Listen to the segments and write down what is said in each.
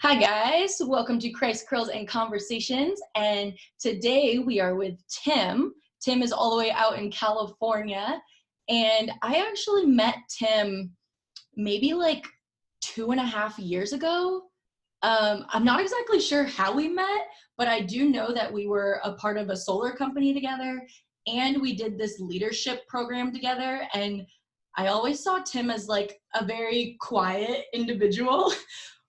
Hi guys, welcome to Christ Curls and Conversations, and today we are with Tim. Tim is all the way out in California, and I actually met Tim maybe like 2.5 years ago. I'm not exactly sure how we met, but I do know that we were a part of a solar company together, and we did this leadership program together, and I always saw Tim as like a very quiet individual.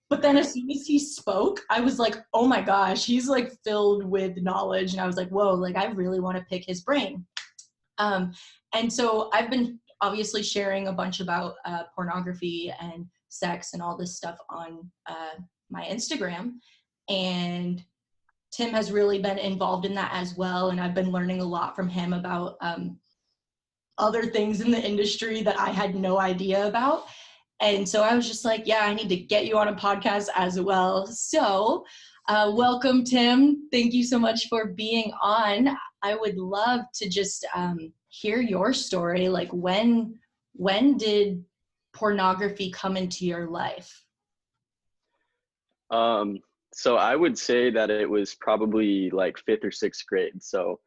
But then as soon as he spoke, I was like, oh my gosh, he's like filled with knowledge. And I was like, whoa, like I really want to pick his brain. And so I've been obviously sharing a bunch about pornography and sex and all this stuff on my Instagram. And Tim has really been involved in that as well. And I've been learning a lot from him about other things in the industry that I had no idea about. And so I was just like, yeah, I need to get you on a podcast as well. So welcome, Tim. Thank you so much for being on. I would love to just hear your story. Like when did pornography come into your life? So I would say that it was probably like fifth or sixth grade. So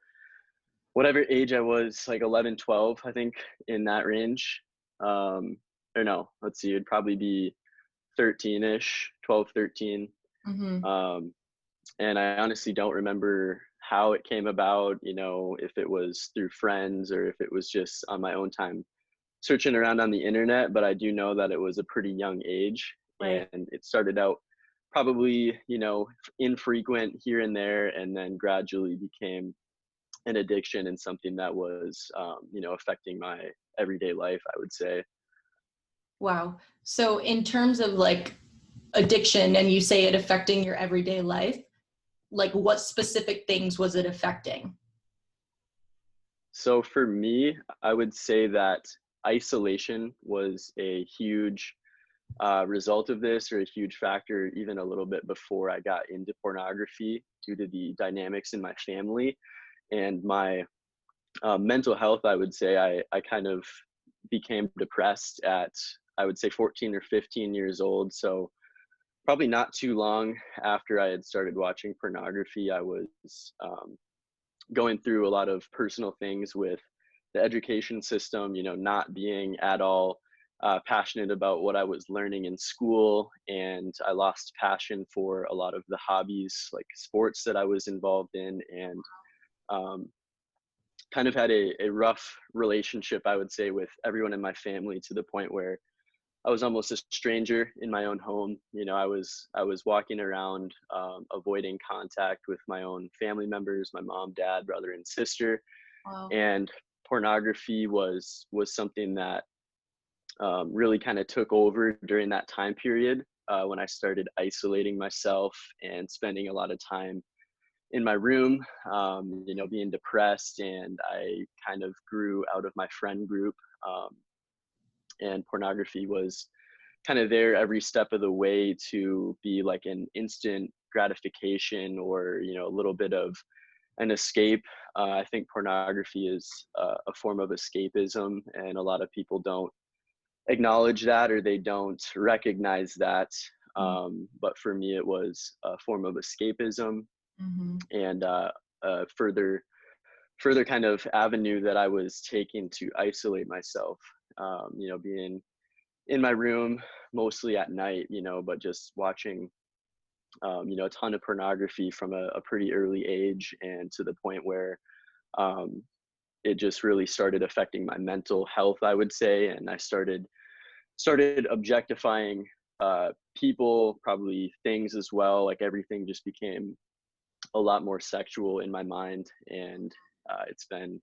whatever age I was, like 11, 12, I think, in that range. Or no, let's see, it'd probably be 13-ish, 12, 13. Mm-hmm. And I honestly don't remember how it came about, if it was through friends or if it was just on my own time searching around on the internet, but I do know that it was a pretty young age. Right. And it started out probably, infrequent here and there, and then gradually became an addiction and something that was, affecting my everyday life, I would say. Wow. So in terms of like addiction, and you say it affecting your everyday life, like what specific things was it affecting? So for me, I would say that isolation was a huge result of this, or a huge factor, even a little bit before I got into pornography, due to the dynamics in my family and my mental health. I would say I kind of became depressed at, I would say, 14 or 15 years old. So probably not too long after I had started watching pornography, I was going through a lot of personal things with the education system, not being at all passionate about what I was learning in school. And I lost passion for a lot of the hobbies, like sports, that I was involved in, and kind of had a rough relationship, I would say, with everyone in my family, to the point where I was almost a stranger in my own home. I was walking around, avoiding contact with my own family members, my mom, dad, brother, and sister. Wow. And pornography was something that really kind of took over during that time period, when I started isolating myself and spending a lot of time in my room, being depressed, and I kind of grew out of my friend group. And pornography was kind of there every step of the way to be like an instant gratification, or a little bit of an escape. I think pornography is a form of escapism, and a lot of people don't acknowledge that, or they don't recognize that. But for me, it was a form of escapism. Mm-hmm. And further kind of avenue that I was taking to isolate myself, being in my room mostly at night, but just watching, a ton of pornography from a pretty early age, and to the point where it just really started affecting my mental health, I would say. And I started objectifying people, probably things as well. Like everything just became a lot more sexual in my mind. And it's been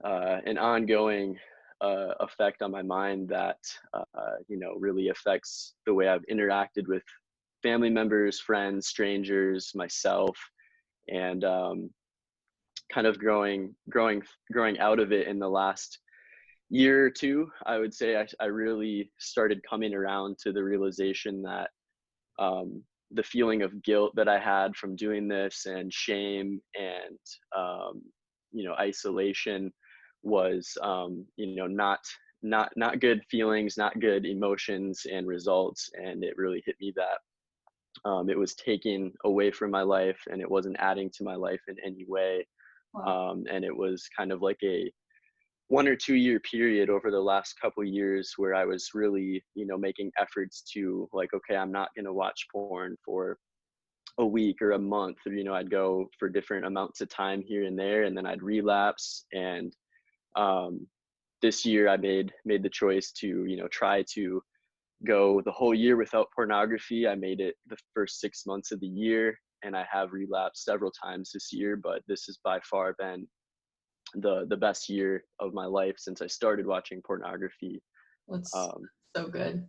an ongoing effect on my mind that really affects the way I've interacted with family members, friends, strangers, myself. And kind of growing out of it in the last year or two, I would say I really started coming around to the realization that the feeling of guilt that I had from doing this, and shame, and isolation, was not good feelings, not good emotions and results. And it really hit me that It was taking away from my life, and it wasn't adding to my life in any way. Wow. And it was kind of like a 1 or 2 year period over the last couple years where I was really, making efforts to like, okay, I'm not going to watch porn for a week or a month, or, I'd go for different amounts of time here and there, and then I'd relapse. And um, this year I made the choice to, try to go the whole year without pornography. I made it the first 6 months of the year, and I have relapsed several times this year, but this has by far been the best year of my life since I started watching pornography. That's Um, so good.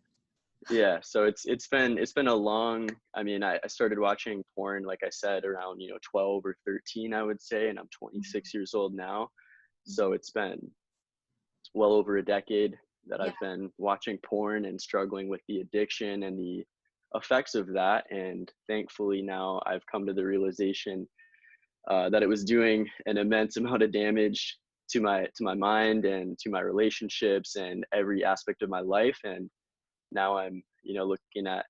yeah, so it's been a long. I mean, I started watching porn, like I said, around 12 or 13, I would say, and I'm 26 years old now. So it's been well over a decade that Yeah. I've been watching porn and struggling with the addiction and the effects of that. And thankfully now I've come to the realization that it was doing an immense amount of damage to my mind and to my relationships and every aspect of my life. And now I'm looking at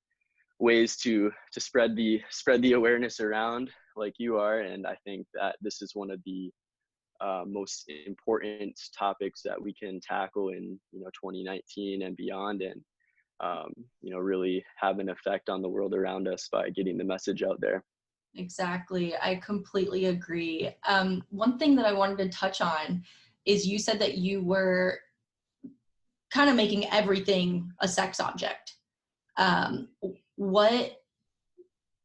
ways to spread the awareness around like you are. And I think that this is one of the most important topics that we can tackle in 2019 and beyond, and really have an effect on the world around us by getting the message out there. Exactly. I completely agree. One thing that I wanted to touch on is you said that you were kind of making everything a sex object. Um, what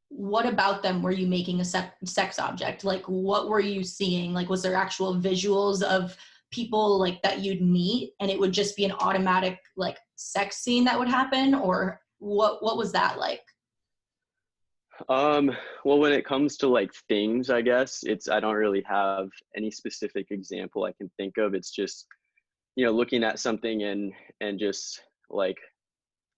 what about them were you making a sex object? Like, what were you seeing? Like, was there actual visuals of people like that you'd meet, and it would just be an automatic like sex scene that would happen, or what was that like? Um, well, when it comes to like things, I guess I don't really have any specific example I can think of. It's just, looking at something and just like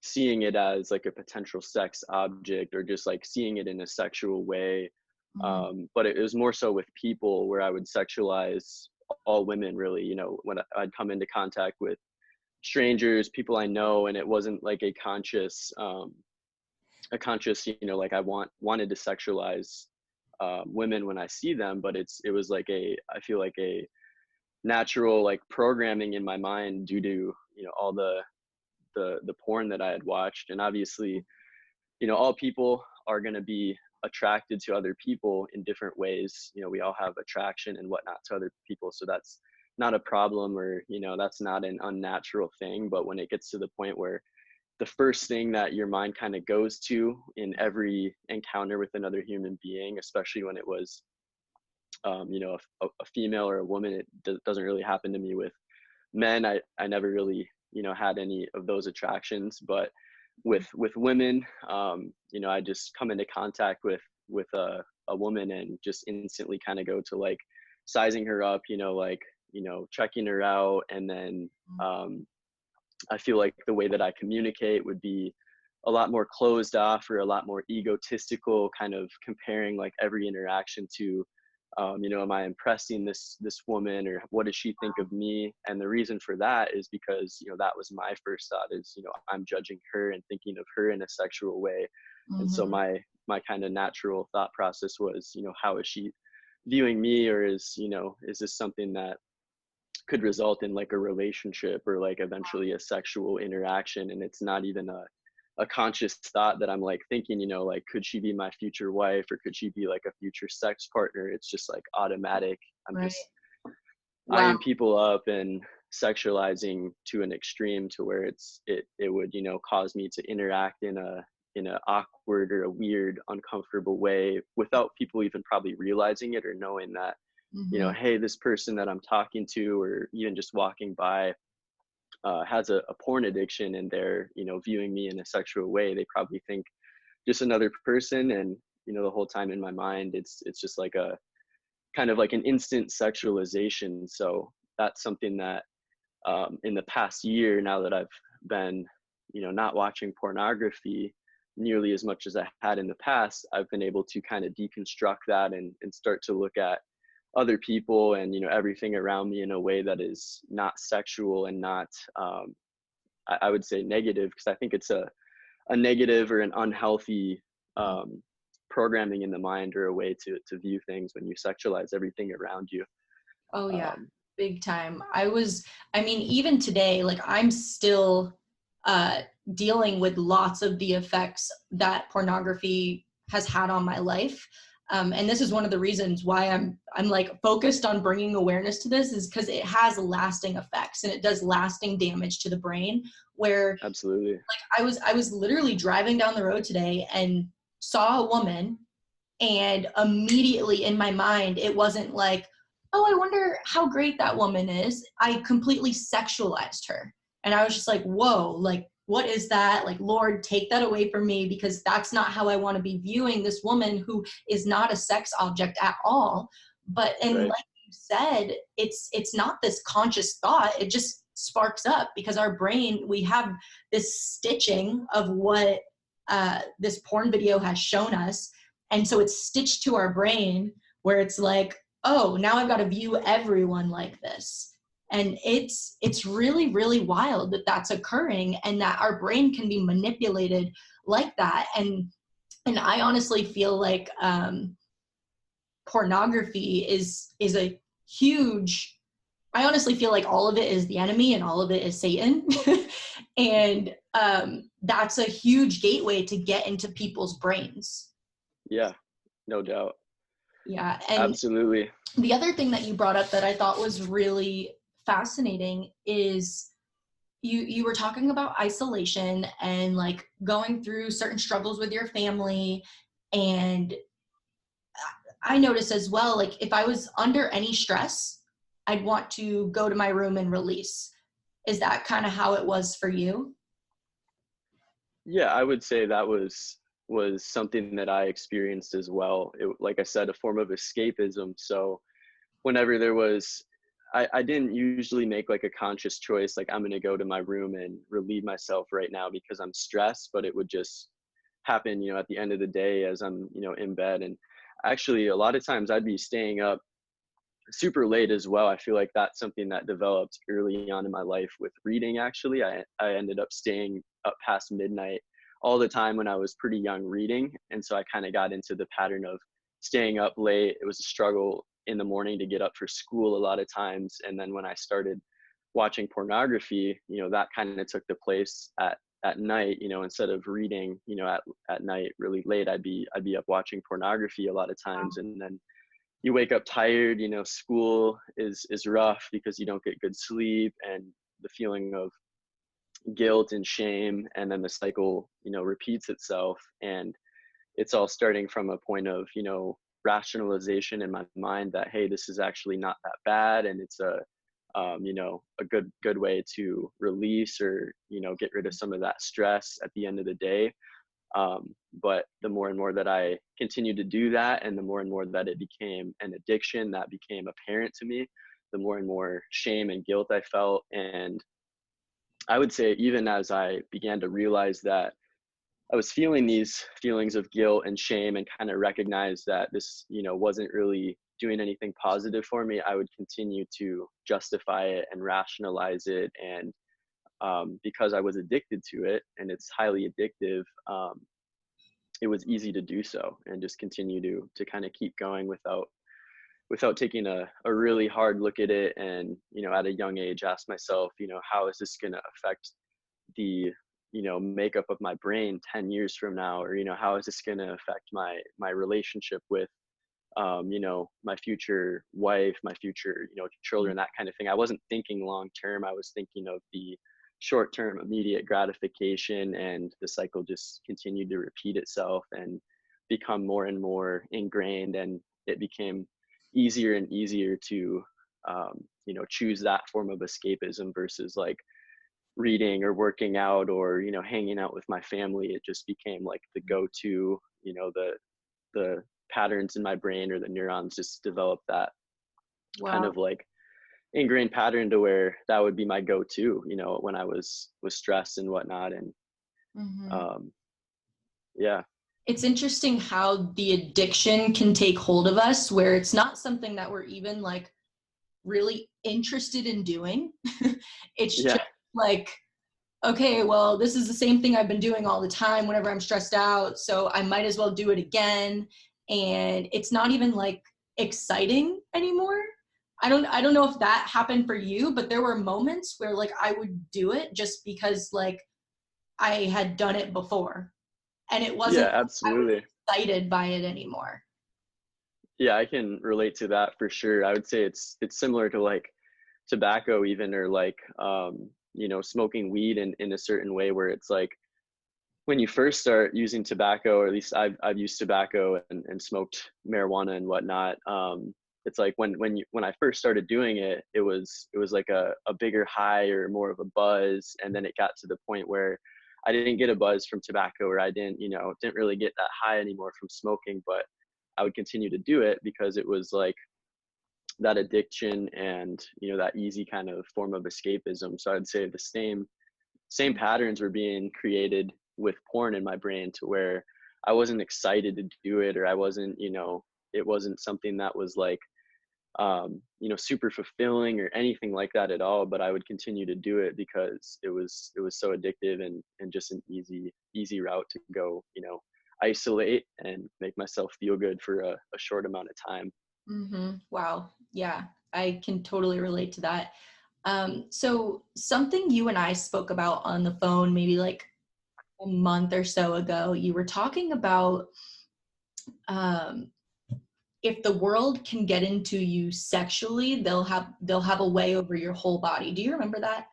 seeing it as like a potential sex object, or just like seeing it in a sexual way. Mhm. But it was more so with people where I would sexualize all women, really, when I'd come into contact with strangers, people I know, and it wasn't like a conscious, like I wanted to sexualize women when I see them, but it was like I feel like a natural like programming in my mind due to all the porn that I had watched. And obviously, all people are going to be attracted to other people in different ways. We all have attraction and whatnot to other people, so that's not a problem, or that's not an unnatural thing. But when it gets to the point where the first thing that your mind kind of goes to in every encounter with another human being, especially when it was a female or a woman, doesn't really happen to me with men. I never really had any of those attractions, but with women, I just come into contact with a woman and just instantly kind of go to like sizing her up, like checking her out. And then I feel like the way that I communicate would be a lot more closed off, or a lot more egotistical, kind of comparing like every interaction to am I impressing this woman, or what does she think of me? And the reason for that is because that was my first thought, is I'm judging her and thinking of her in a sexual way. And so Mhm. my kind of natural thought process was, how is she viewing me? Or is this something that could result in like a relationship, or like eventually a sexual interaction? And it's not even a conscious thought that I'm like thinking, like, could she be my future wife, or could she be like a future sex partner? It's just like automatic. I'm Right. just Wow. eyeing people up and sexualizing to an extreme, to where it would cause me to interact in a awkward or a weird, uncomfortable way, without people even probably realizing it, or knowing that Mhm. hey, this person that I'm talking to, or even just walking by, has a porn addiction, and they're viewing me in a sexual way. They probably think just another person. And the whole time in my mind, it's just like a kind of like an instant sexualization. So that's something that in the past year, now that I've been not watching pornography nearly as much as I had in the past, I've been able to kind of deconstruct that, and start to look at other people and everything around me in a way that is not sexual, and not I would say negative, because I think it's a negative or an unhealthy programming in the mind, or a way to view things when you sexualize everything around you. Oh yeah, big time. I mean, even today, like I'm still dealing with lots of the effects that pornography has had on my life. And this is one of the reasons why I'm like focused on bringing awareness to this, is because it has lasting effects and it does lasting damage to the brain. Where Absolutely. like I was literally driving down the road today and saw a woman, and immediately in my mind it wasn't like, oh, I wonder how great that woman is. I completely sexualized her. And I was just like, whoa, like, what is that? Like, Lord, take that away from me, because that's not how I want to be viewing this woman who is not a sex object at all. But, and Right. like you said, it's not this conscious thought. It just sparks up because our brain, we have this stitching of what this porn video has shown us. And so it's stitched to our brain where it's like, oh, now I've got to view everyone like this. And it's really, really wild that that's occurring and that our brain can be manipulated like that. And I honestly feel like pornography is a huge, I honestly feel like all of it is the enemy and all of it is Satan. And that's a huge gateway to get into people's brains. Yeah, no doubt. Yeah. And Absolutely. the other thing that you brought up that I thought was really fascinating is you were talking about isolation and like going through certain struggles with your family. And I noticed as well, like if I was under any stress, I'd want to go to my room and release. Is that kind of how it was for you? Yeah, I would say that was something that I experienced as well. It, like I said, a form of escapism. So whenever there was, I didn't usually make like a conscious choice, like I'm going to go to my room and relieve myself right now because I'm stressed, but it would just happen, at the end of the day as I'm, in bed. And actually a lot of times I'd be staying up super late as well. I feel like that's something that developed early on in my life with reading. Actually, I ended up staying up past midnight all the time when I was pretty young reading. And so I kind of got into the pattern of staying up late. It was a struggle in the morning to get up for school a lot of times. And then when I started watching pornography, that kind of took the place at night, instead of reading, at night really late, I'd be up watching pornography a lot of times. And then you wake up tired, school is rough because you don't get good sleep, and the feeling of guilt and shame, and then the cycle, repeats itself. And it's all starting from a point of, rationalization in my mind that, hey, this is actually not that bad, and it's a a good way to release, or get rid of some of that stress at the end of the day. But the more and more that I continued to do that, and the more and more that it became an addiction that became apparent to me, the more and more shame and guilt I felt. And I would say, even as I began to realize that I was feeling these feelings of guilt and shame, and kind of recognize that this, wasn't really doing anything positive for me, I would continue to justify it and rationalize it. And because I was addicted to it, and it's highly addictive, it was easy to do so and just continue to kind of keep going without taking a really hard look at it. And at a young age, ask myself, how is this going to affect the makeup of my brain 10 years from now, or how is this going to affect my relationship with my future wife, my future children, that kind of thing. I wasn't thinking long term. I was thinking of the short term immediate gratification, and the cycle just continued to repeat itself and become more and more ingrained. And it became easier and easier to choose that form of escapism versus like reading or working out, or hanging out with my family. It just became like the go-to, the patterns in my brain, or the neurons just developed that kind of like ingrained pattern to where that would be my go-to, when I was stressed and whatnot. And yeah. It's interesting how the addiction can take hold of us, where it's not something that we're even like really interested in doing. It's just like okay, well, this is the same thing I've been doing all the time whenever I'm stressed out, so I might as well do it again. And it's not even like exciting anymore. I don't know if that happened for you, but there were moments where like I would do it just because like I had done it before. And it wasn't Yeah, like I was absolutely. excited by it anymore. Yeah, I can relate to that for sure. I would say it's similar to like tobacco even, or like smoking weed in a certain way, where it's like when you first start using tobacco, or at least I've used tobacco and smoked marijuana and whatnot. It's like when I first started doing it, it was like a bigger high or more of a buzz, and then it got to the point where I didn't get a buzz from tobacco, or I didn't really get that high anymore from smoking, but I would continue to do it because it was like that addiction and that easy kind of form of escapism. So I'd say the same patterns were being created with porn in my brain, to where I wasn't excited to do it, or I wasn't, it wasn't something that was like, super fulfilling or anything like that at all. But I would continue to do it because it was so addictive, and just an easy route to go, isolate and make myself feel good for a short amount of time. Wow. Yeah, I can totally relate to that. So something you and I spoke about on the phone, maybe like a month or so ago, you were talking about um, if the world can get into you sexually, they'll have a way over your whole body. Do you remember that?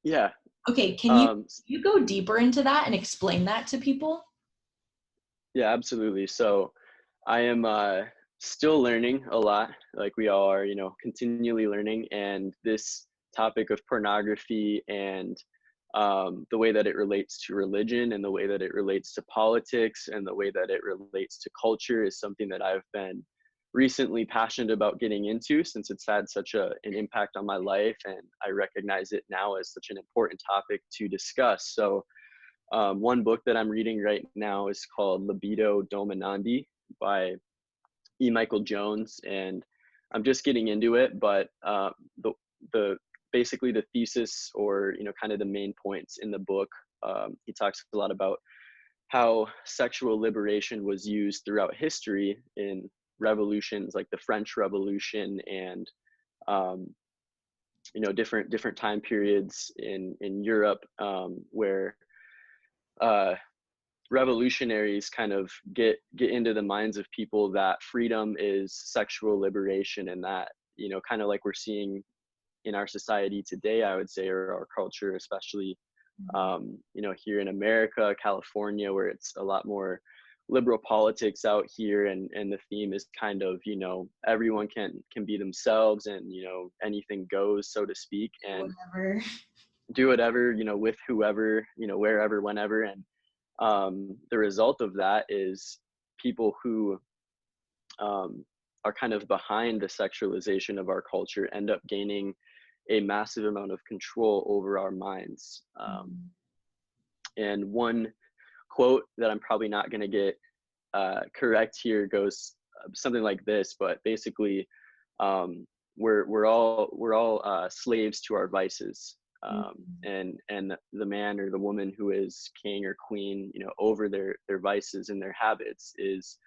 Yeah. Okay, can you um you go deeper into that and explain that to people? yeah, absolutely. So I am still learning a lot, like we all are, continually learning. And this topic of pornography, and the way that it relates to religion, and the way that it relates to politics, and the way that it relates to culture, is something that I've been recently passionate about getting into, since it's had such an impact on my life. And I recognize it now as such an important topic to discuss. So one book that I'm reading right now is called Libido Dominandi by E. Michael Jones, and I'm just getting into it. But the basically the thesis, or kind of the main points in the book, he talks a lot about how sexual liberation was used throughout history in revolutions like the French Revolution, and um, different time periods in Europe, where uh, revolutionaries kind of get into the minds of people that freedom is sexual liberation, and that kind of like we're seeing in our society today, I would say, or our culture, especially here in America, California, where it's a lot more liberal politics out here. And the theme is kind of, everyone can be themselves, and anything goes, so to speak, and Whatever. do whatever, with whoever, wherever, whenever. And the result of that is people who are kind of behind the sexualization of our culture end up gaining a massive amount of control over our minds. And one quote that I'm probably not going to get correct here goes something like this, but basically, we're all slaves to our vices. And the man or the woman who is king or queen, over their vices and their habits, is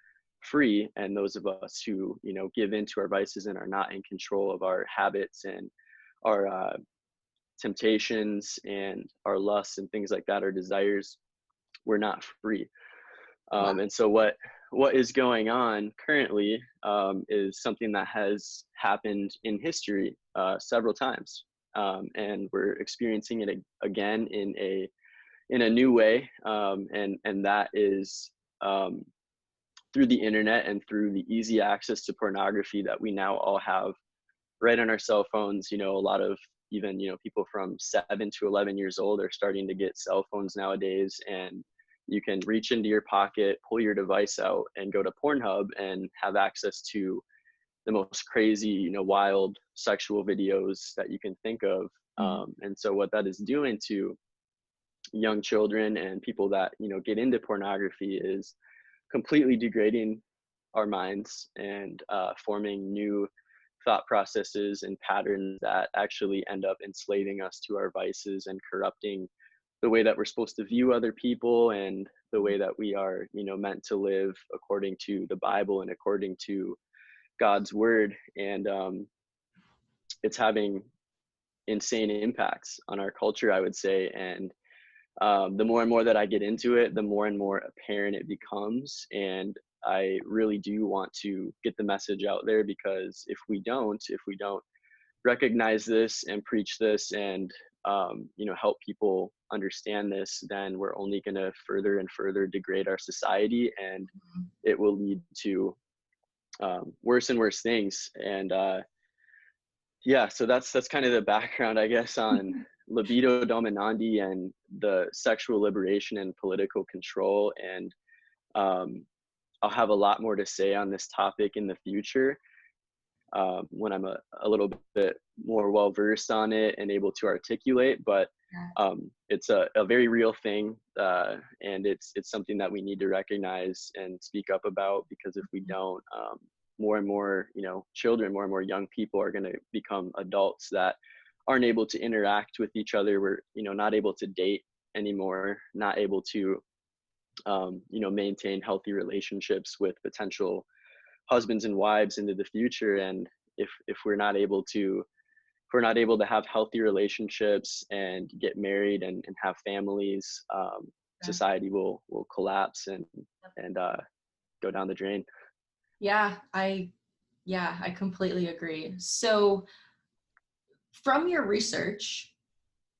free. And those of us who give into our vices and are not in control of our habits and our temptations and our lusts and things like that, our desires, we're not free. Wow. And so what is going on currently is something that has happened in history several times, and we're experiencing it again in a new way, and that is through the internet, and through the easy access to pornography that we now all have right on our cell phones. A lot of even people from 7 to 11 years old are starting to get cell phones nowadays, and you can reach into your pocket, pull your device out, and go to Pornhub and have access to the most crazy, wild sexual videos that you can think of. And so what that is doing to young children and people that get into pornography is completely degrading our minds, and forming new thought processes and patterns that actually end up enslaving us to our vices and corrupting the way that we're supposed to view other people and the way that we are, meant to live according to the Bible and according to God's word. And it's having insane impacts on our culture, I would say. And the more and more that I get into it, the more and more apparent it becomes. And I really do want to get the message out there, because if we don't recognize this and preach this and help people understand this, then we're only going to further and further degrade our society, and it will lead to worse and worse things. And yeah, so that's kind of the background, I guess, on libido dominandi and the sexual liberation and political control. And I'll have a lot more to say on this topic in the future, when I'm a little bit more well versed on it and able to articulate. But it's a very real thing, and it's something that we need to recognize and speak up about, because if we don't, more and more children, more and more young people are going to become adults that aren't able to interact with each other. We're not able to date anymore, not able to maintain healthy relationships with potential husbands and wives into the future. And if we're not able to have healthy relationships and get married and have families, society will collapse and go down the drain. I completely agree. So from your research,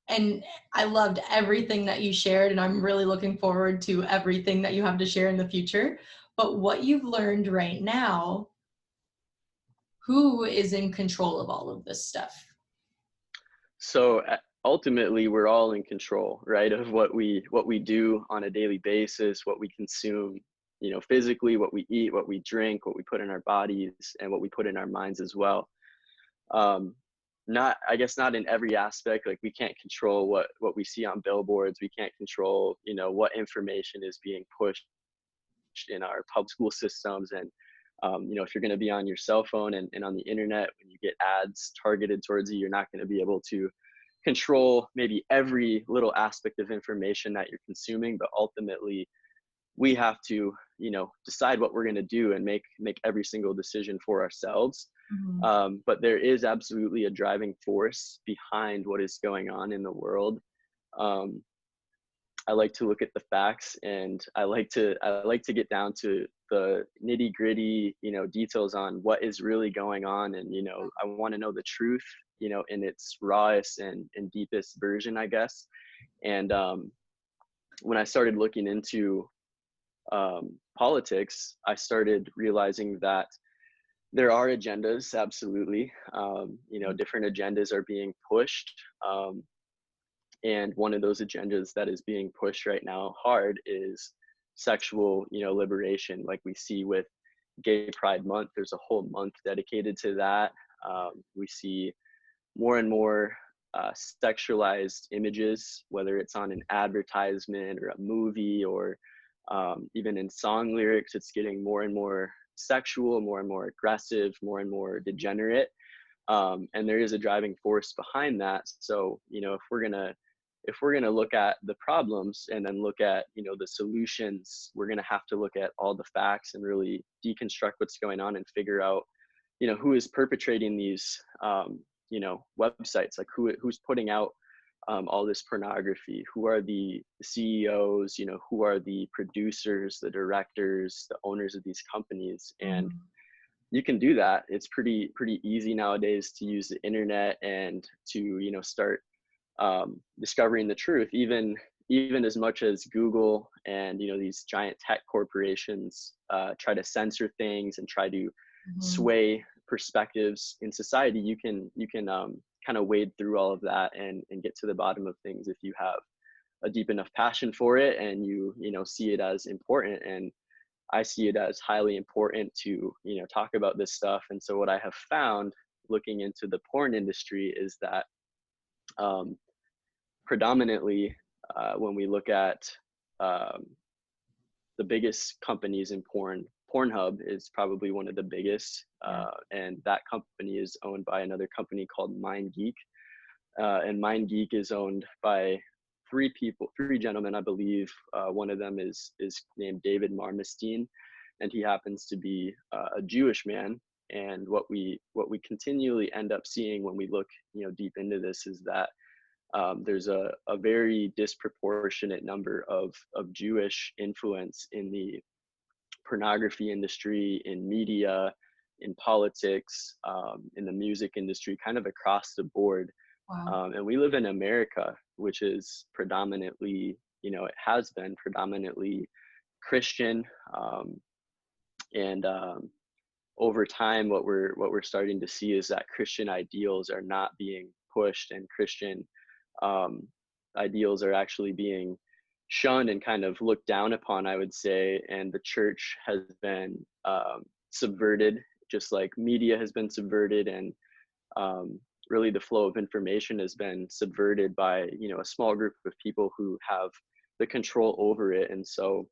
and I loved everything that you shared, and I'm really looking forward to everything that you have to share in the future, but what you've learned right now, who is in control of all of this stuff? So ultimately, we're all in control, right, of what we do on a daily basis, what we consume, physically, what we eat, what we drink, what we put in our bodies, and what we put in our minds as well. Not in every aspect. Like, we can't control what we see on billboards. We can't control, what information is being pushed in our public school systems. And if you're going to be on your cell phone and on the internet, when you get ads targeted towards you, you're not going to be able to control maybe every little aspect of information that you're consuming. But ultimately, we have to decide what we're going to do and make every single decision for ourselves. But there is absolutely a driving force behind what is going on in the world. I like to look at the facts, and I like to get down to the nitty gritty, details on what is really going on. And, I want to know the truth, in its rawest and deepest version, I guess. And when I started looking into politics, I started realizing that there are agendas, absolutely. Different agendas are being pushed. And one of those agendas that is being pushed right now hard is sexual, liberation. Like we see with Gay Pride Month, there's a whole month dedicated to that. We see more and more sexualized images, whether it's on an advertisement or a movie, or even in song lyrics. It's getting more and more sexual, more and more aggressive, more and more degenerate. And there is a driving force behind that. So, if we're gonna look at the problems and then look at, the solutions, we're gonna have to look at all the facts and really deconstruct what's going on and figure out, who is perpetrating these, websites, like who's putting out all this pornography, who are the CEOs, who are the producers, the directors, the owners of these companies. And you can do that. It's pretty easy nowadays to use the internet and to, start discovering the truth, even as much as Google and, these giant tech corporations try to censor things and try to sway perspectives in society. You can kind of wade through all of that and get to the bottom of things if you have a deep enough passion for it, and you see it as important. And I see it as highly important to talk about this stuff. And so what I have found looking into the porn industry is that predominantly when we look at the biggest companies in Pornhub is probably one of the biggest, and that company is owned by another company called MindGeek, and MindGeek is owned by three gentlemen, I believe. One of them is named David Marmestein, and he happens to be a Jewish man. And what we continually end up seeing when we look, deep into this is that there's a very disproportionate number of Jewish influence in the pornography industry, in media, in politics, in the music industry, kind of across the board. Wow. And we live in America, which is predominantly, it has been predominantly Christian. And over time, what we're starting to see is that Christian ideals are not being pushed, and Christian ideals are actually being shunned and kind of looked down upon, I would say. And the church has been subverted, just like media has been subverted, and really the flow of information has been subverted by a small group of people who have the control over it. And so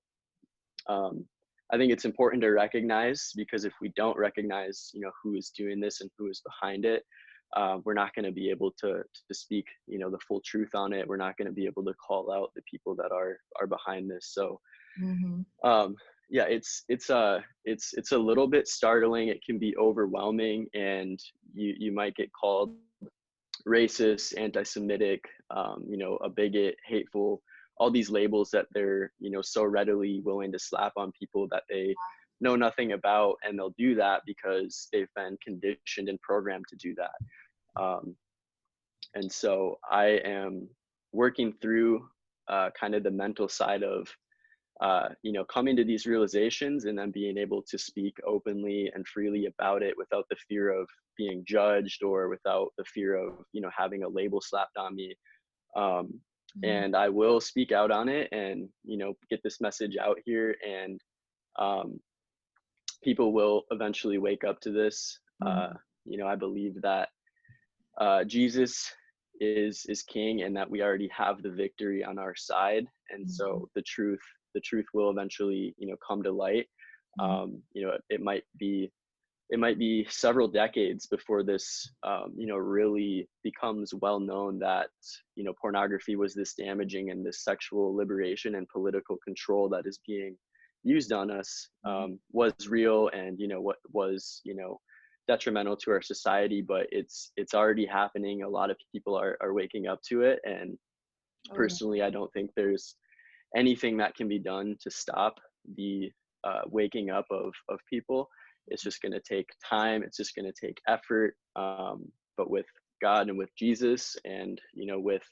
I think it's important to recognize, because if we don't recognize who is doing this and who is behind it, we're not going to be able to speak the full truth on it. We're not going to be able to call out the people that are behind this. So yeah, it's a little bit startling. It can be overwhelming, and you might get called racist, anti-Semitic, a bigot, hateful, all these labels that they're so readily willing to slap on people that they know nothing about, and they'll do that because they've been conditioned and programmed to do that. And so I am working through kind of the mental side of coming to these realizations, and then being able to speak openly and freely about it without the fear of being judged, or without the fear of having a label slapped on me. And I will speak out on it, and get this message out here, and people will eventually wake up to this. I believe that Jesus is king, and that we already have the victory on our side. And so the truth will eventually come to light. It might be several decades before this really becomes well known that pornography was this damaging, and this sexual liberation and political control that is being used on us was real, and what was detrimental to our society. But it's already happening. A lot of people are waking up to it, and personally, I don't think there's anything that can be done to stop the waking up of people. It's just going to take time. It's just going to take effort. But with God and with Jesus, and with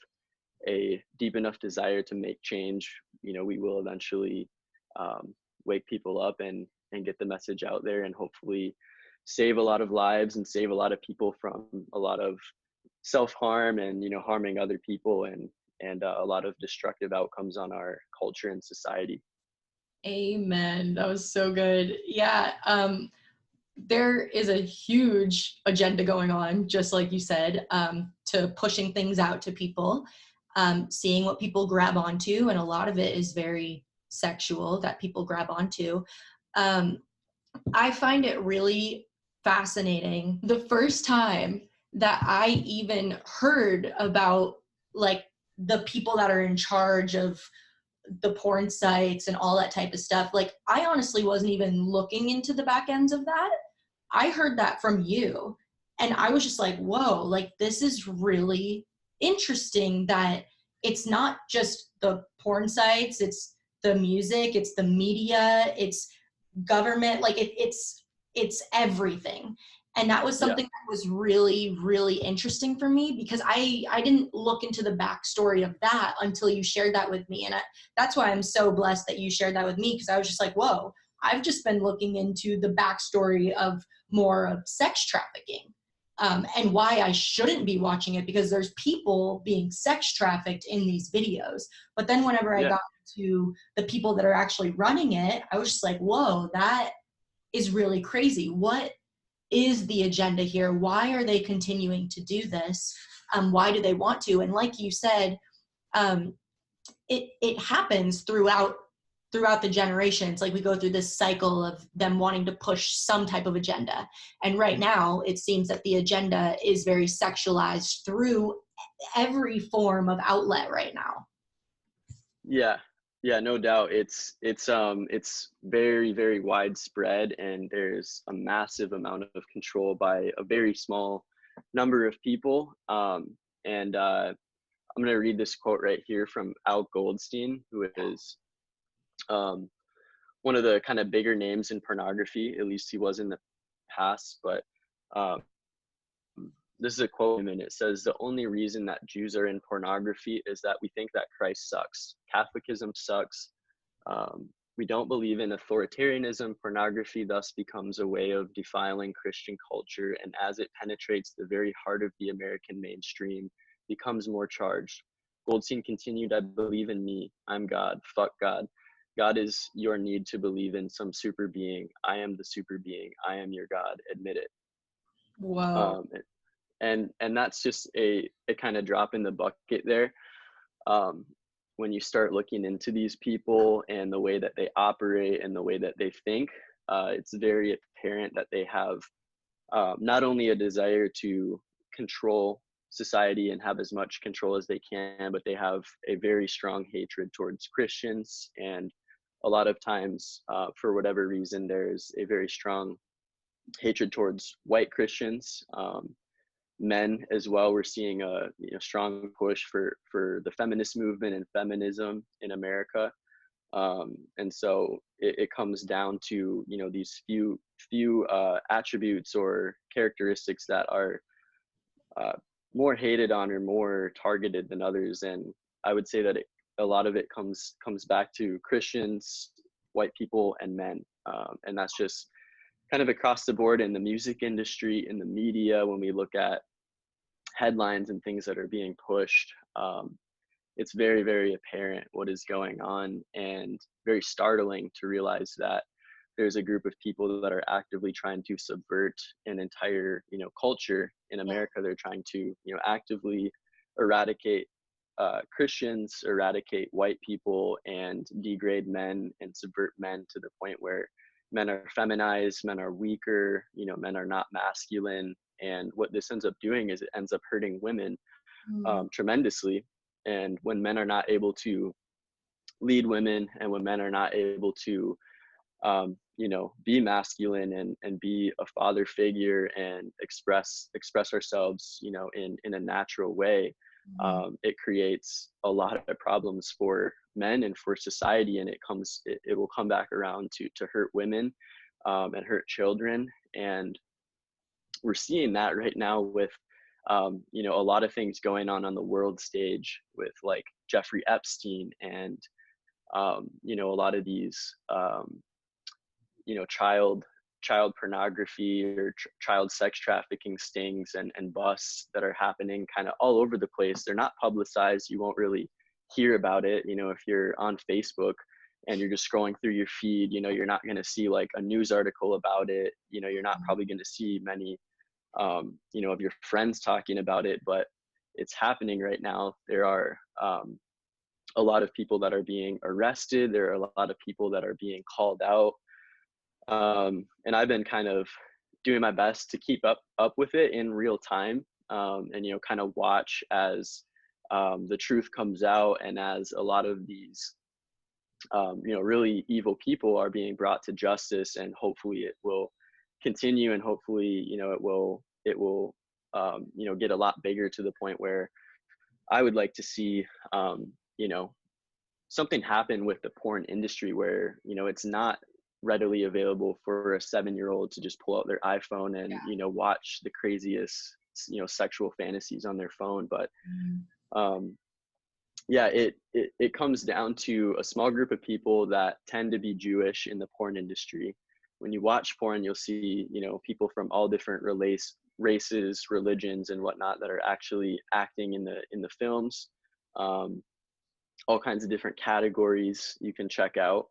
a deep enough desire to make change, we will eventually wake people up and get the message out there, and hopefully save a lot of lives and save a lot of people from a lot of self-harm and harming other people, and a lot of destructive outcomes on our culture and society. Amen. That was so good. Yeah. There is a huge agenda going on, just like you said, to pushing things out to people, seeing what people grab onto. And a lot of it is very sexual that people grab onto. I find it really fascinating. The first time that I even heard about like the people that are in charge of the porn sites and all that type of stuff, like I honestly wasn't even looking into the back ends of that. I heard that from you, and I was just like, whoa, like this is really interesting that it's not just the porn sites, it's the music, it's the media, it's government, like it's everything. And that was something that was really, really interesting for me, because I didn't look into the backstory of that until you shared that with me. And that's why I'm so blessed that you shared that with me, because I was just like, whoa, I've just been looking into the backstory of more of sex trafficking, and why I shouldn't be watching it, because there's people being sex trafficked in these videos. But then whenever I got to the people that are actually running it, I was just like, whoa, that is really crazy. What is the agenda here? Why are they continuing to do this? Why do they want to? And like you said, it happens throughout the generations. Like we go through this cycle of them wanting to push some type of agenda. And right now it seems that the agenda is very sexualized through every form of outlet right now. Yeah. Yeah, no doubt. It's very, very widespread, and there's a massive amount of control by a very small number of people. And I'm gonna read this quote right here from Goldstein, who is um, one of the kind of bigger names in pornography. At least he was in the past. But um, this is a quote, and it says, "The only reason that Jews are in pornography is that we think that Christ sucks. Catholicism sucks. We don't believe in authoritarianism. Pornography thus becomes a way of defiling Christian culture, and as it penetrates the very heart of the American mainstream, becomes more charged." Goldstein continued, "I believe in me. I'm God. Fuck God. God is your need to believe in some super being. I am the super being. I am your God. Admit it." Whoa. Um, and that's just a kind of drop in the bucket there. um, when you start looking into these people and the way that they operate and the way that they think, it's very apparent that they have not only a desire to control society and have as much control as they can, but they have a very strong hatred towards Christians. And a lot of times, for whatever reason, there's a very strong hatred towards white Christians. Men as well. We're seeing a strong push for the feminist movement and feminism in America. And so it comes down to these few attributes or characteristics that are uh, more hated on or more targeted than others. And I would say that a lot of it comes back to Christians, white people, and men. And that's just kind of across the board in the music industry, in the media. When we look at headlines and things that are being pushed, it's very, very apparent what is going on, and very startling to realize that there's a group of people that are actively trying to subvert an entire culture in Yeah. America. They're trying to actively eradicate Christians, eradicate white people, and degrade men and subvert men to the point where men are feminized, men are weaker, men are not masculine. And what this ends up doing is it ends up hurting women Mm. tremendously. And when men are not able to lead women, and when men are not able to be masculine and be a father figure and express ourselves in a natural way, Mm. it creates a lot of problems for men and for society. And it will come back around to hurt women and hurt children. And we're seeing that right now with a lot of things going on the world stage with like Jeffrey Epstein, and a lot of these child pornography or child sex trafficking stings and busts that are happening kind of all over the place. They're not publicized. You won't really hear about it. If you're on Facebook and you're just scrolling through your feed, you're not going to see like a news article about it. You're not probably going to see many of your friends talking about it, but it's happening right now. There are a lot of people that are being arrested. There are a lot of people that are being called out. And I've been kind of doing my best to keep up with it in real time, and kind of watch as the truth comes out, and as a lot of these really evil people are being brought to justice. And hopefully it will continue, and hopefully it will get a lot bigger, to the point where I would like to see you know something happen with the porn industry, where it's not readily available for a 7-year-old to just pull out their iPhone and watch the craziest sexual fantasies on their phone. But Mm. um yeah, it comes down to a small group of people that tend to be Jewish in the porn industry. When you watch porn, you'll see people from all different races, religions, and whatnot that are actually acting in the films. um all kinds of different categories you can check out.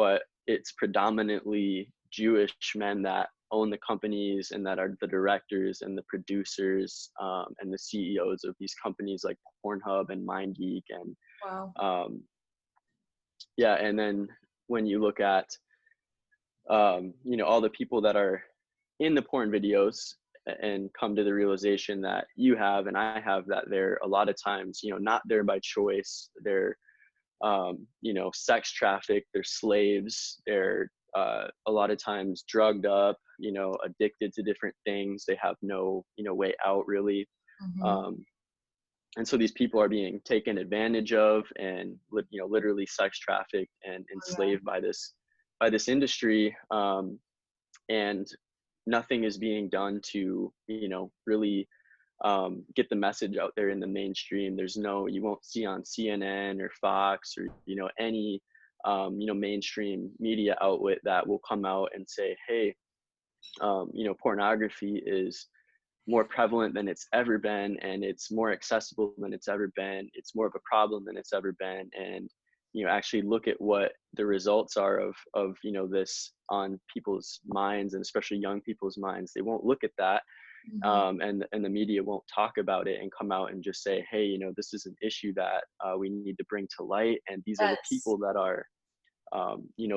But it's predominantly Jewish men that own the companies, and that are the directors and the producers, and the CEOs of these companies like Pornhub and MindGeek. And Wow. um, yeah, and then when you look at all the people that are in the porn videos, and come to the realization that you have and I have, that they're a lot of times not there by choice. They're sex trafficked, they're slaves, they're a lot of times drugged up, addicted to different things. They have no, way out really. Mm-hmm. Um, and so these people are being taken advantage of and, literally sex trafficked and enslaved by this industry. And nothing is being done to, really get the message out there in the mainstream. You won't see on CNN or Fox or, any, mainstream media outlet that will come out and say, hey, pornography is more prevalent than it's ever been, and it's more accessible than it's ever been. It's more of a problem than it's ever been. And, actually look at what the results are of, this on people's minds, and especially young people's minds. They won't look at that. Mm-hmm. And the media won't talk about it and come out and just say, hey, this is an issue that we need to bring to light, and these are the Yes. people that are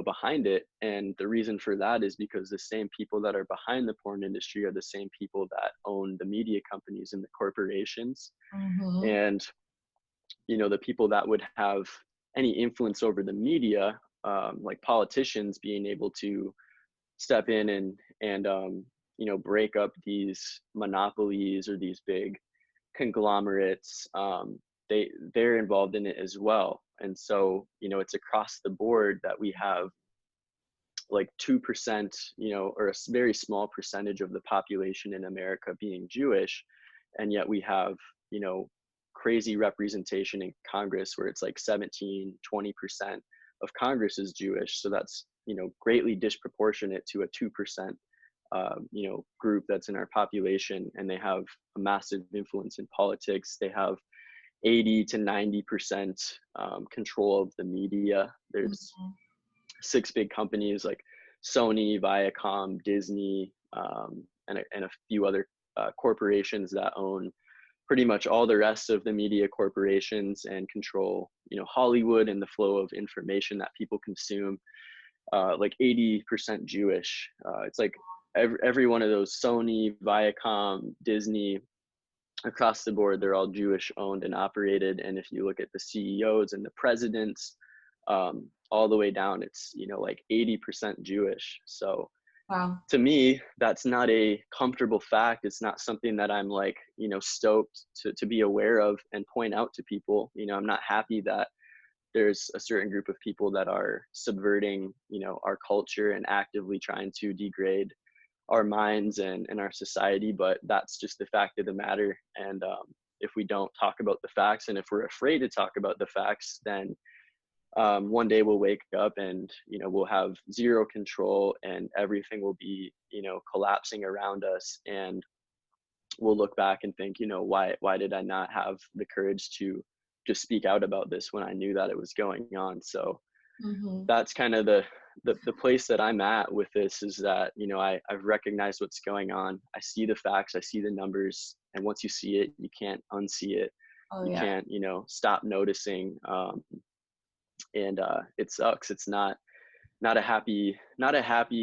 behind it. And the reason for that is because the same people that are behind the porn industry are the same people that own the media companies and the corporations. Mm-hmm. And the people that would have any influence over the media, like politicians, being able to step in and break up these monopolies or these big conglomerates. They're involved in it as well. And so it's across the board that we have like 2%, or a very small percentage of the population in America being Jewish, and yet we have crazy representation in Congress where it's like 17-20% of Congress is Jewish. So that's greatly disproportionate to a 2% group that's in our population, and they have a massive influence in politics. They have 80-90% control of the media. There's Mm-hmm. 6 big companies like Sony, Viacom, Disney, and a few other corporations that own pretty much all the rest of the media corporations and control Hollywood and the flow of information that people consume. Like 80% Jewish. It's like every one of those, Sony, Viacom, Disney, across the board, they're all Jewish owned and operated. And if you look at the CEOs and the presidents, all the way down, it's like 80% Jewish. So Wow. to me, that's not a comfortable fact. It's not something that I'm like stoked to be aware of and point out to people. I'm not happy that there's a certain group of people that are subverting our culture and actively trying to degrade our minds and our society. But that's just the fact of the matter. And if we don't talk about the facts, and if we're afraid to talk about the facts, then one day we'll wake up and we'll have zero control, and everything will be collapsing around us, and we'll look back and think, why did I not have the courage to just speak out about this when I knew that it was going on? So Mm-hmm. that's kind of the place that I'm at with this, is that I've recognized what's going on. I see the facts, I see the numbers, and once you see it, you can't unsee it. Oh You yeah. can't stop noticing. And it sucks. It's not a happy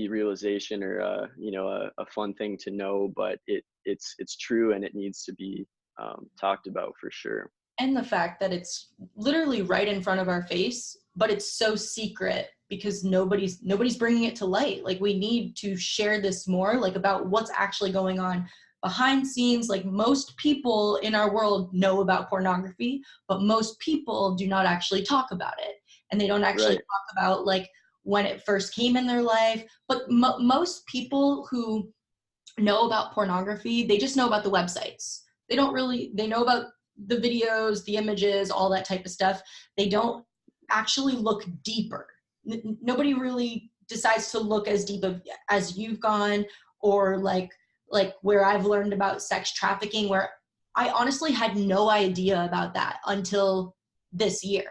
realization, or a fun thing to know, but it's true, and it needs to be talked about for sure. And the fact that it's literally right in front of our face, but it's so secret because nobody's bringing it to light. Like, we need to share this more, like, about what's actually going on behind scenes. Like, most people in our world know about pornography, but most people do not actually talk about it, and they don't actually Right. talk about like when it first came in their life. But most people who know about pornography, they just know about the websites. They know about the videos, the images, all that type of stuff. They don't actually look deeper. Nobody really decides to look as deep as you've gone, or like where I've learned about sex trafficking, where I honestly had no idea about that until this year.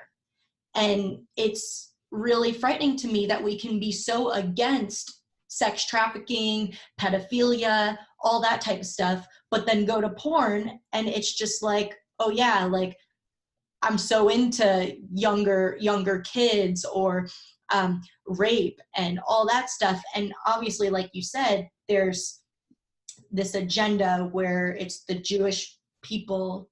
And it's really frightening to me that we can be so against sex trafficking, pedophilia, all that type of stuff, but then go to porn and it's just like, oh yeah, like, I'm so into younger kids, or rape and all that stuff. And obviously, like you said, there's this agenda where it's the Jewish people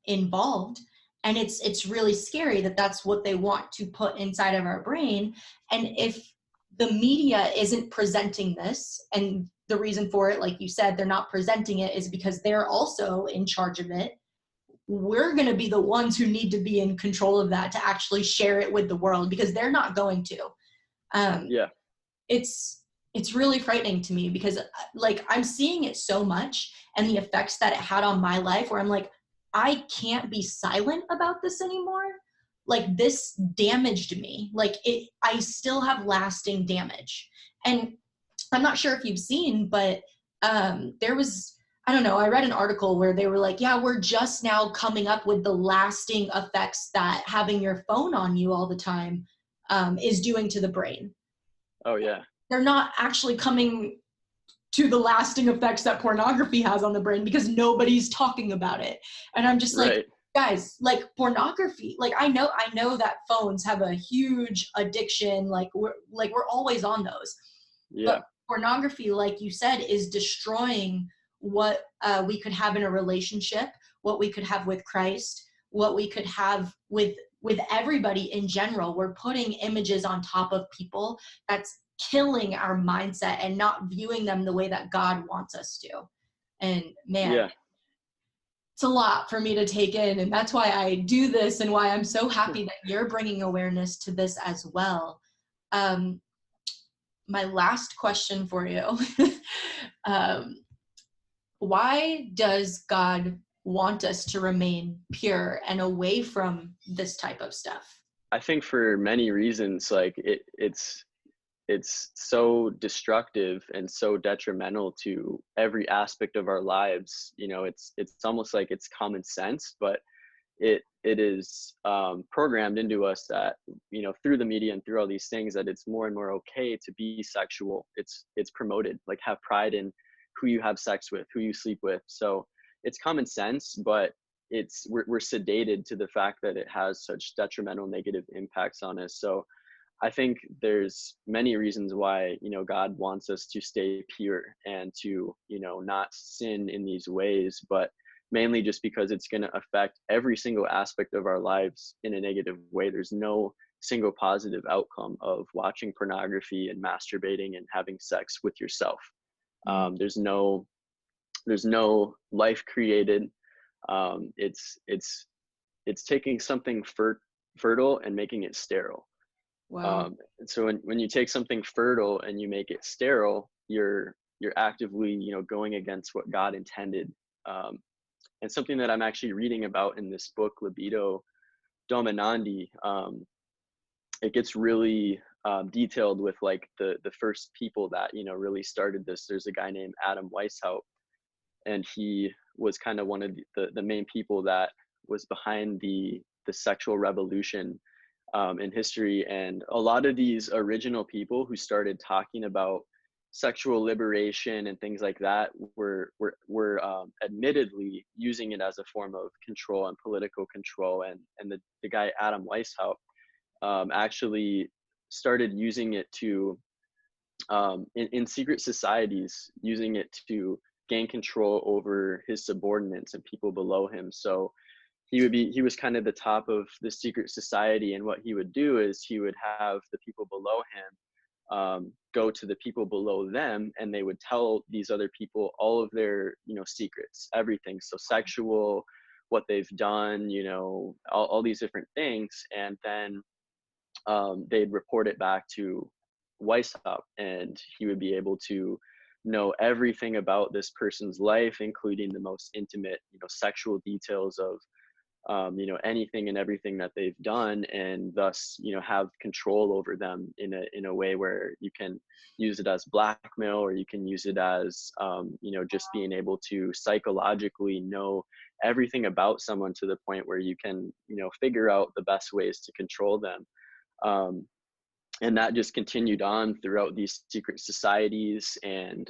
involved. And it's really scary that that's what they want to put inside of our brain. And if the media isn't presenting this, and the reason for it, like you said, they're not presenting it is because they're also in charge of it, we're going to be the ones who need to be in control of that to actually share it with the world, because they're not going to. Yeah. It's really frightening to me, because like I'm seeing it so much, and the effects that it had on my life, where I'm like, I can't be silent about this anymore. Like, this damaged me. Like, I still have lasting damage. And I'm not sure if you've seen, but there was, I don't know, I read an article where they were like, yeah, we're just now coming up with the lasting effects that having your phone on you all the time is doing to the brain. Oh yeah. They're not actually coming to the lasting effects that pornography has on the brain, because nobody's talking about it. And I'm just like, Right. guys, like, pornography, like I know that phones have a huge addiction, like we're always on those. Yeah. But pornography, like you said, is destroying what we could have in a relationship, what we could have with Christ, what we could have with everybody in general. We're putting images on top of people that's killing our mindset and not viewing them the way that God wants us to. And man, Yeah. it's a lot for me to take in. And that's why I do this, and why I'm so happy that you're bringing awareness to this as well. My last question for you. um, why does God want us to remain pure and away from this type of stuff? I think for many reasons, like it's so destructive and so detrimental to every aspect of our lives. You know, it's almost like it's common sense, but it is programmed into us that, you know, through the media and through all these things, that it's more and more okay to be sexual. It's promoted, like, have pride in who you have sex with, who you sleep with. So it's common sense, but we're sedated to the fact that it has such detrimental negative impacts on us. So I think there's many reasons why, you know, God wants us to stay pure and to, you know, not sin in these ways, but mainly just because it's going to affect every single aspect of our lives in a negative way. There's no single positive outcome of watching pornography and masturbating and having sex with yourself. Mm. There's no life created. It's taking something fertile and making it sterile. Wow. And so when you take something fertile and you make it sterile, you're actively, you know, going against what God intended. And something that I'm actually reading about in this book, Libido Dominandi, it gets really detailed with, like, the first people that, you know, really started this. There's a guy named Adam Weishaupt, and he was kind of one of the main people that was behind the sexual revolution in history. And a lot of these original people who started talking about sexual liberation and things like that were admittedly using it as a form of control and political control. And the guy Adam Weishaupt actually started using it to in secret societies, using it to gain control over his subordinates and people below him. So he was kind of the top of the secret society, and what he would do is he would have the people below him go to the people below them, and they would tell these other people all of their, you know, secrets, everything. So sexual, what they've done, you know, all these different things. And then they'd report it back to Weishaupt, and he would be able to know everything about this person's life, including the most intimate, you know, sexual details of you know, anything and everything that they've done, and thus, you know, have control over them in a way where you can use it as blackmail, or you can use it as you know, just being able to psychologically know everything about someone to the point where you can, you know, figure out the best ways to control them. And that just continued on throughout these secret societies. And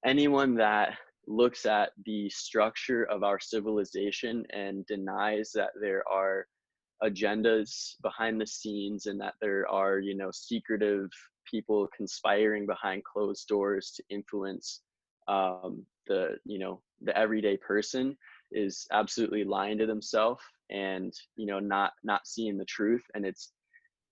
anyone that looks at the structure of our civilization and denies that there are agendas behind the scenes, and that there are, you know, secretive people conspiring behind closed doors to influence the, you know, the everyday person, is absolutely lying to themselves. and, not seeing the truth. And it's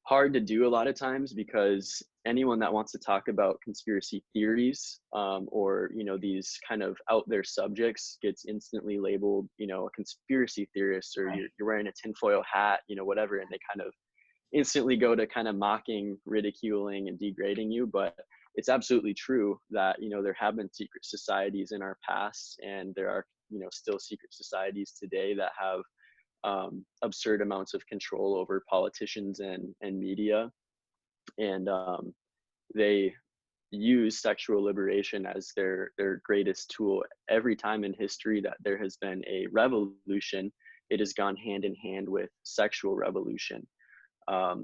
hard to do a lot of times because anyone that wants to talk about conspiracy theories, or these kind of out there subjects gets instantly labeled a conspiracy theorist, or you're wearing a tinfoil hat, whatever, and they kind of instantly go to kind of mocking, ridiculing, and degrading you. But it's absolutely true that there have been secret societies in our past, and there are still secret societies today that have absurd amounts of control over politicians and media, and they use sexual liberation as their greatest tool. Every time in history that there has been a revolution, it has gone hand in hand with sexual revolution.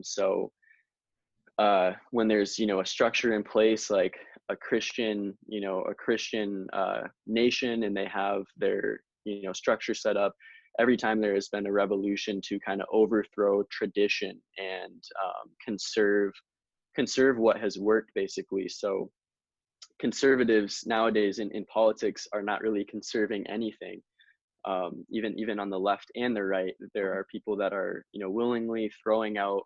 So when there's a structure in place, like a Christian nation, and they have their structure set up, every time there has been a revolution to kind of overthrow tradition and conserve what has worked, basically. So conservatives nowadays in politics are not really conserving anything. Even on the left and the right, there are people that are willingly throwing out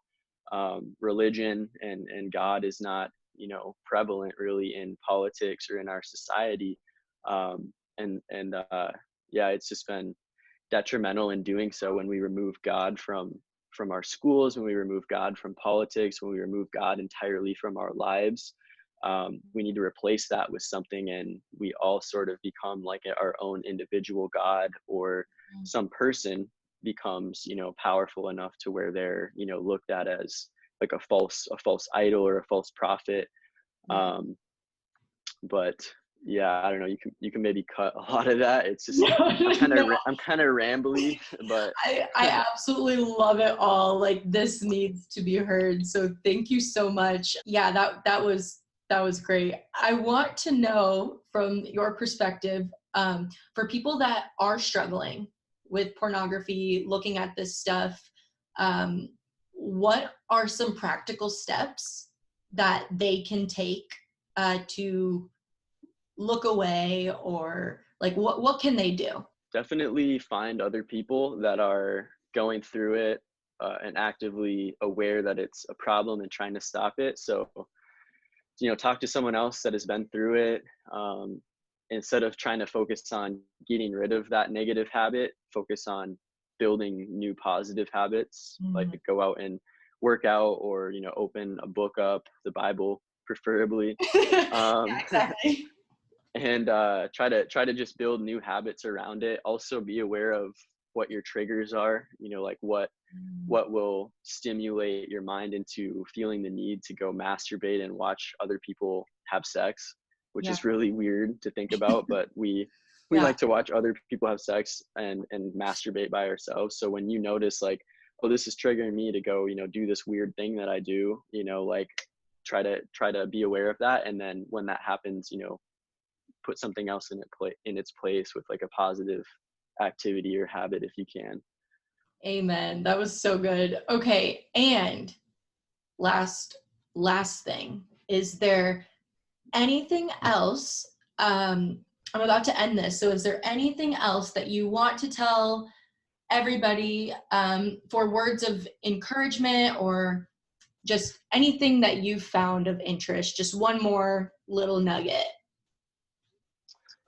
religion, and God is not prevalent really in politics or in our society. Yeah, it's just been detrimental in doing so. When we remove God from our schools, when we remove God from politics, when we remove God entirely from our lives, we need to replace that with something, and we all sort of become like our own individual God, or some person becomes powerful enough to where they're looked at as like a false idol or a false prophet. But yeah, I don't know, you can maybe cut a lot of that. It's just I'm kind of rambly, but I absolutely love it all. Like, this needs to be heard, so thank you so much. Yeah, that was great. I want to know from your perspective, for people that are struggling with pornography, looking at this stuff, what are some practical steps that they can take to look away, or like what can they do? Definitely find other people that are going through it, and actively aware that it's a problem and trying to stop it. So talk to someone else that has been through it. Instead of trying to focus on getting rid of that negative habit, focus on building new positive habits. Like go out and work out, or open a book up, the Bible preferably. Yeah, exactly. And try to just build new habits around it. Also be aware of what your triggers are, like what will stimulate your mind into feeling the need to go masturbate and watch other people have sex, which is really weird to think about, but we like to watch other people have sex and masturbate by ourselves. So when you notice like, oh, this is triggering me to go do this weird thing that I do, like try to be aware of that. And then when that happens, put something else in its place with like a positive activity or habit if you can. Amen. That was so good. Okay, and last thing, is there anything else? I'm about to end this, so is there anything else that you want to tell everybody, for words of encouragement, or just anything that you've found of interest? Just one more little nugget.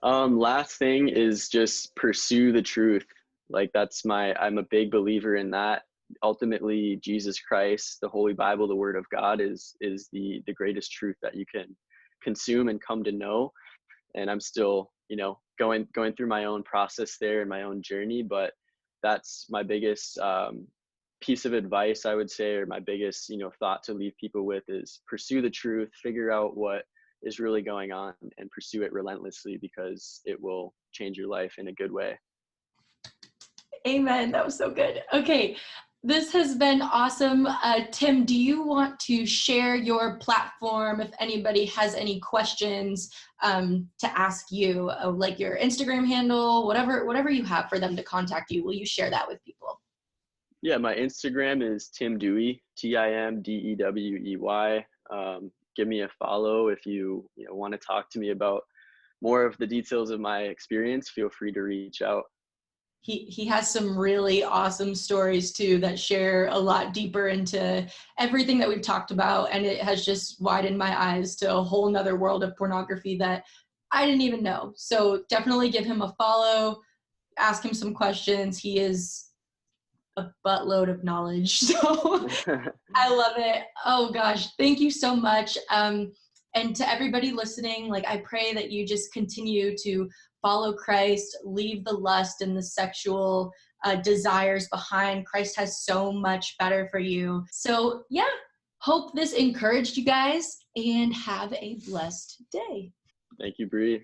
Last thing is just pursue the truth. Like I'm a big believer in that. Ultimately, Jesus Christ, the Holy Bible, the Word of God is the greatest truth that you can consume and come to know. And I'm still, going through my own process there and my own journey, but that's my biggest piece of advice, I would say, or my biggest, thought to leave people with is pursue the truth, figure out what is really going on, and pursue it relentlessly, because it will change your life in a good way. Amen. That was so good. Okay, this has been awesome. Tim, do you want to share your platform if anybody has any questions to ask you, like your Instagram handle, whatever you have for them to contact you? Will you share that with people? Yeah, my Instagram is Tim Dewey, TIMDEWEY. Give me a follow if you want to talk to me about more of the details of my experience. Feel free to reach out. he has some really awesome stories too that share a lot deeper into everything that we've talked about. And it has just widened my eyes to a whole nother world of pornography that I didn't even know. So definitely give him a follow, ask him some questions. He is a buttload of knowledge. So I love it. Oh gosh, thank you so much. And to everybody listening, like I pray that you just continue to follow Christ, leave the lust and the sexual desires behind. Christ has so much better for you. So yeah, hope this encouraged you guys and have a blessed day. Thank you, Bree.